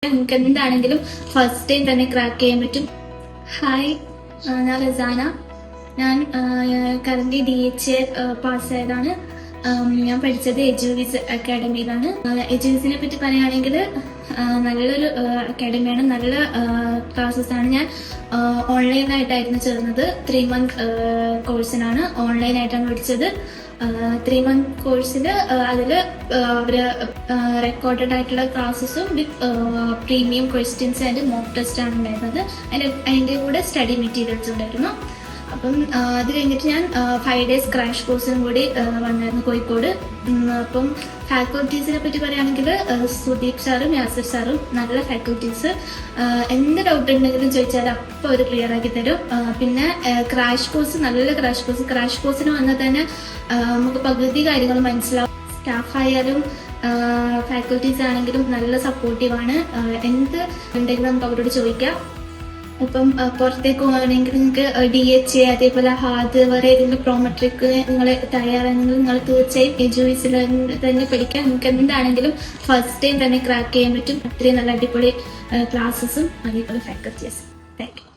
നിങ്ങൾക്ക് എന്താണെങ്കിലും first time തന്നെ ക്രാക്ക് ചെയ്യാൻ പറ്റും. ഹായ്, ഞാൻ റസാന. ഞാൻ കറന്റ് DHA പാസ്സായതാണ്. ഞാൻ പഠിച്ചത് എജുവിസ് അക്കാഡമിയിലാണ്. എജുവിസിനെ പറ്റി പറയുകയാണെങ്കിൽ നല്ലൊരു അക്കാഡമിയാണ്, നല്ല ക്ലാസ്സസ് ആണ്. ഞാൻ ഓൺലൈനായിട്ടായിരുന്നു ചേർന്നത്. 3 month കോഴ്സിനാണ്, ഓൺലൈനായിട്ടാണ് പഠിച്ചത്. 3 month കോഴ്സിൽ അതിൽ അവര് റെക്കോർഡഡ് ആയിട്ടുള്ള ക്ലാസ്സസും with premium questions and mock test ആണ് ഉണ്ടായിരുന്നത്. അതിൻ്റെ കൂടെ സ്റ്റഡി മെറ്റീരിയൽസ് ഉണ്ടായിരുന്നു. അപ്പം അത് കഴിഞ്ഞിട്ട് ഞാൻ 5 days ക്രാഷ് കോഴ്സിനും കൂടി വന്നായിരുന്നു കോഴിക്കോട്. അപ്പം ഫാക്കൽറ്റീസിനെ പറ്റി പറയുകയാണെങ്കിൽ സുദീപ് സാറും യാസിർ സാറും നല്ല ഫാക്കൽറ്റീസ്. എന്ത് ഡൗട്ട് ഉണ്ടെങ്കിലും ചോദിച്ചാൽ അപ്പോൾ അവർ ക്ലിയർ ആക്കി തരും. പിന്നെ ക്രാഷ് കോഴ്സ്, നല്ല ക്രാഷ് കോഴ്സിന് വന്നാൽ തന്നെ നമുക്ക് പകുതി കാര്യങ്ങൾ മനസ്സിലാവും. സ്റ്റാഫായാലും ഫാക്കൽറ്റീസ് ആണെങ്കിലും നല്ല സപ്പോർട്ടീവാണ്. എന്ത് ഉണ്ടെങ്കിലും നമുക്ക് അവരോട് ചോദിക്കാം. ഇപ്പം പുറത്തേക്ക് പോകണമെങ്കിൽ നിങ്ങൾക്ക് DHA അതേപോലെ വേറെ ഏതെങ്കിലും പ്രോമെട്രിക് നിങ്ങൾ തയ്യാറാണെങ്കിൽ നിങ്ങൾ തീർച്ചയായും എജുവിസിൽ തന്നെ പഠിക്കാം. നിങ്ങൾക്ക് എന്താണെങ്കിലും ഫസ്റ്റ് ടൈം തന്നെ ക്രാക്ക് ചെയ്യാൻ പറ്റും. അത്രയും നല്ല അടിപൊളി ക്ലാസ്സസും അതേപോലെ ഫാക്കൽറ്റീസും. Thank you.